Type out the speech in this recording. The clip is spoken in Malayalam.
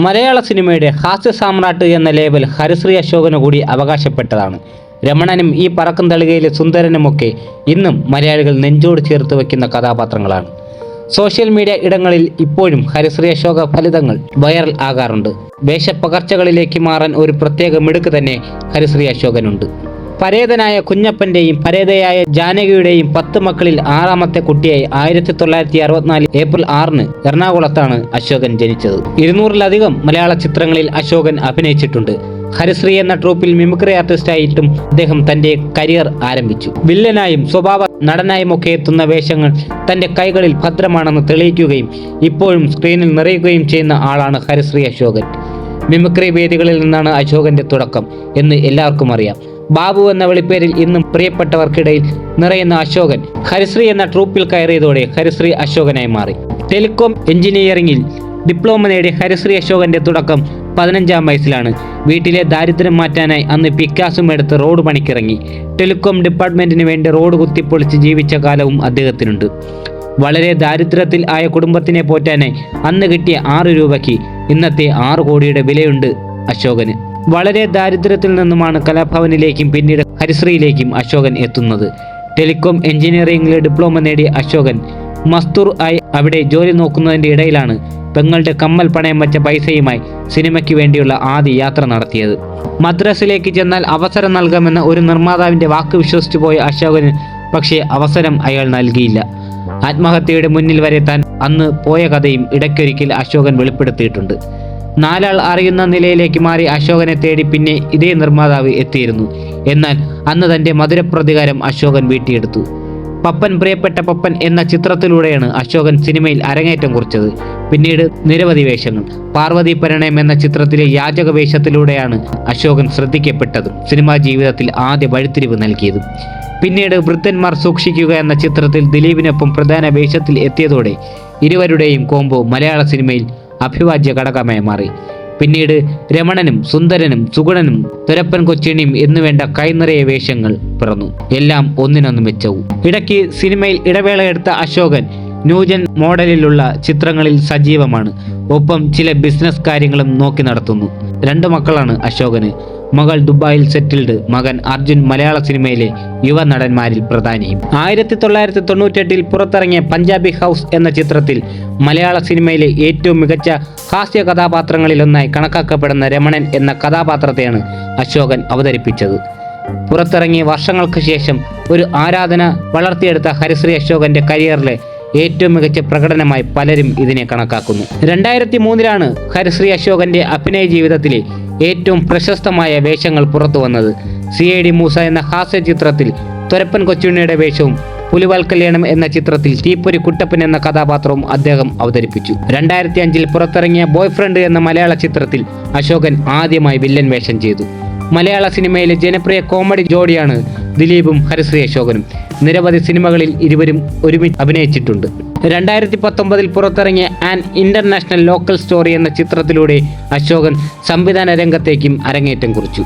മലയാള സിനിമയുടെ ഹാസ്യ സാമ്രാട്ട് എന്ന ലേബൽ ഹരിശ്രീ അശോകന് കൂടി അവകാശപ്പെട്ടതാണ്. രമണനും ഈ പറക്കും തളികയിലെ സുന്ദരനുമൊക്കെ ഇന്നും മലയാളികൾ നെഞ്ചോട് ചേർത്ത് വയ്ക്കുന്ന കഥാപാത്രങ്ങളാണ്. സോഷ്യൽ മീഡിയ ഇടങ്ങളിൽ ഇപ്പോഴും ഹരിശ്രീ അശോക ഫലിതങ്ങൾ വൈറൽ ആകാറുണ്ട്. വേഷപ്പകർച്ചകളിലേക്ക് മാറാൻ ഒരു പ്രത്യേക മിടുക്ക് തന്നെ ഹരിശ്രീ അശോകനുണ്ട്. പരേതനായ കുഞ്ഞപ്പൻ്റെയും പരേതയായ ജാനകിയുടെയും 10 മക്കളിൽ 6ാമത്തെ കുട്ടിയായി 1964 ഏപ്രിൽ 6 എറണാകുളത്താണ് അശോകൻ ജനിച്ചത്. 200-ലധികം മലയാള ചിത്രങ്ങളിൽ അശോകൻ അഭിനയിച്ചിട്ടുണ്ട്. ഹരിശ്രീ എന്ന ട്രൂപ്പിൽ മിമിക്രി ആർട്ടിസ്റ്റായിട്ടും അദ്ദേഹം തന്റെ കരിയർ ആരംഭിച്ചു. വില്ലനായും സ്വഭാവ നടനായുമൊക്കെ എത്തുന്ന വേഷങ്ങൾ തന്റെ കൈകളിൽ ഭദ്രമാണെന്ന് തെളിയിക്കുകയും ഇപ്പോഴും സ്ക്രീനിൽ നിറയുകയും ചെയ്യുന്ന ആളാണ് ഹരിശ്രീ അശോകൻ. മിമിക്രി വേദികളിൽ നിന്നാണ് അശോകന്റെ തുടക്കം എന്ന് എല്ലാവർക്കും അറിയാം. ബാബു എന്ന വിളിപ്പേരിൽ ഇന്നും പ്രിയപ്പെട്ടവർക്കിടയിൽ നിറയുന്ന അശോകൻ ഹരിശ്രീ എന്ന ട്രൂപ്പിൽ കയറിയതോടെ ഹരിശ്രീ അശോകനായി മാറി. ടെലികോം എഞ്ചിനീയറിംഗിൽ ഡിപ്ലോമ നേടിയ ഹരിശ്രീ അശോകന്റെ തുടക്കം 15-ാം വയസ്സിലാണ്. വീട്ടിലെ ദാരിദ്ര്യം മാറ്റാനായി അന്ന് പിക്കാസും എടുത്ത് റോഡ് പണിക്കിറങ്ങി. ടെലികോം ഡിപ്പാർട്ട്മെന്റിന് വേണ്ടി റോഡ് കുത്തിപ്പൊളിച്ച് ജീവിച്ച കാലവും അദ്ദേഹത്തിനുണ്ട്. വളരെ ദാരിദ്ര്യത്തിൽ ആയ കുടുംബത്തിനെ പോറ്റാനായി അന്ന് കിട്ടിയ 6 രൂപയ്ക്ക് ഇന്നത്തെ 6 കോടിയുടെ വിലയുണ്ട് അശോകന്. വളരെ ദാരിദ്ര്യത്തിൽ നിന്നുമാണ് കലാഭവനിലേക്കും പിന്നീട് ഹരിശ്രീയിലേക്കും അശോകൻ എത്തുന്നത്. ടെലികോം എഞ്ചിനീയറിംഗിലെ ഡിപ്ലോമ നേടിയ അശോകൻ മസ്തൂർ ആയി അവിടെ ജോലി നോക്കുന്നതിൻ്റെ ഇടയിലാണ് പെങ്ങളുടെ കമ്മൽ പണയം വച്ച പൈസയുമായി സിനിമയ്ക്ക് വേണ്ടിയുള്ള ആദ്യ യാത്ര നടത്തിയത്. മദ്രാസിലേക്ക് ചെന്നാൽ അവസരം നൽകാമെന്ന ഒരു നിർമ്മാതാവിൻ്റെ വാക്ക് വിശ്വസിച്ചു പോയ അശോകന് പക്ഷേ അവസരം അയാൾ നൽകിയില്ല. ആത്മഹത്യയുടെ മുന്നിൽ വരെ താൻ അന്ന് പോയ കഥയും ഇടയ്ക്കൊരിക്കൽ അശോകൻ വെളിപ്പെടുത്തിയിട്ടുണ്ട്. 4 ആൾ അറിയുന്ന നിലയിലേക്ക് മാറി അശോകനെ തേടി പിന്നെ ഇതേ നിർമ്മാതാവ് എത്തിയിരുന്നു. എന്നാൽ അന്ന് തൻ്റെ മധുരപ്രതികാരം അശോകൻ വീട്ടിയെടുത്തു. പപ്പൻ പ്രിയപ്പെട്ട പപ്പൻ എന്ന ചിത്രത്തിലൂടെയാണ് അശോകൻ സിനിമയിൽ അരങ്ങേറ്റം കുറിച്ചത്. പിന്നീട് നിരവധി വേഷങ്ങൾ. പാർവതി പരിണയം എന്ന ചിത്രത്തിലെ യാചക വേഷത്തിലൂടെയാണ് അശോകൻ ശ്രദ്ധിക്കപ്പെട്ടതും സിനിമാ ജീവിതത്തിൽ ആദ്യ വഴിത്തിരിവ് നൽകിയതും. പിന്നീട് വൃദ്ധന്മാർ സൂക്ഷിക്കുക എന്ന ചിത്രത്തിൽ ദിലീപിനൊപ്പം പ്രധാന വേഷത്തിൽ എത്തിയതോടെ ഇരുവരുടെയും കോംബോ മലയാള സിനിമയിൽ അഭിവാജ്യ ഘടകമായി മാറി. പിന്നീട് രമണനും സുന്ദരനും സുഗുണനും തുരപ്പൻ കൊച്ചിണിയും എന്നുവേണ്ട കൈനിറയ വേഷങ്ങൾ പിറന്നു. എല്ലാം ഒന്നിനൊന്ന് മെച്ചവും. ഇടയ്ക്ക് സിനിമയിൽ ഇടവേള എടുത്ത അശോകൻ ന്യൂജൻ മോഡലിലുള്ള ചിത്രങ്ങളിൽ സജീവമാണ്. ഒപ്പം ചില ബിസിനസ് കാര്യങ്ങളും നോക്കി നടത്തുന്നു. 2 മക്കളാണ് അശോകന്. മകൾ ദുബായിൽ സെറ്റിൽഡ്, മകൻ അർജുൻ മലയാള സിനിമയിലെ യുവ നടന്മാരിൽ പ്രധാനിയും. 1998 പുറത്തിറങ്ങിയ പഞ്ചാബി ഹൗസ് എന്ന ചിത്രത്തിൽ മലയാള സിനിമയിലെ ഏറ്റവും മികച്ച ഹാസ്യ കഥാപാത്രങ്ങളിലൊന്നായി കണക്കാക്കപ്പെടുന്ന രമണൻ എന്ന കഥാപാത്രത്തെയാണ് അശോകൻ അവതരിപ്പിച്ചത്. പുറത്തിറങ്ങിയ വർഷങ്ങൾക്ക് ശേഷം ഒരു ആരാധന വളർത്തിയെടുത്ത ഹരിശ്രീ അശോകന്റെ കരിയറിലെ ഏറ്റവും മികച്ച പ്രകടനമായി പലരും ഇതിനെ കണക്കാക്കുന്നു. 2003 ഹരിശ്രീ അശോകന്റെ അഭിനയ ജീവിതത്തിലെ ഏറ്റവും പ്രശസ്തമായ വേഷങ്ങൾ പുറത്തു വന്നത്. CID മൂസ എന്ന ഹാസ്യ ചിത്രത്തിൽ തുരപ്പൻ കൊച്ചുണ്ണിയുടെ വേഷവും പുലിവാൽ കല്യാണം എന്ന ചിത്രത്തിൽ തീപ്പൊരി കുട്ടപ്പൻ എന്ന കഥാപാത്രവും അദ്ദേഹം അവതരിപ്പിച്ചു. 2005 പുറത്തിറങ്ങിയ ബോയ് ഫ്രണ്ട് എന്ന മലയാള ചിത്രത്തിൽ അശോകൻ ആദ്യമായി വില്ലൻ വേഷം ചെയ്തു. മലയാള സിനിമയിലെ ജനപ്രിയ കോമഡി ജോഡിയാണ് ദിലീപും ഹരിശ്രീ അശോകനും. നിരവധി സിനിമകളിൽ ഇരുവരും ഒരുമിച്ച് അഭിനയിച്ചിട്ടുണ്ട്. 2019 പുറത്തിറങ്ങിയ ആൻ ഇന്റർനാഷണൽ ലോക്കൽ സ്റ്റോറി എന്ന ചിത്രത്തിലൂടെ അശോകൻ സംവിധാന രംഗത്തേക്കും അരങ്ങേറ്റം കുറിച്ചു.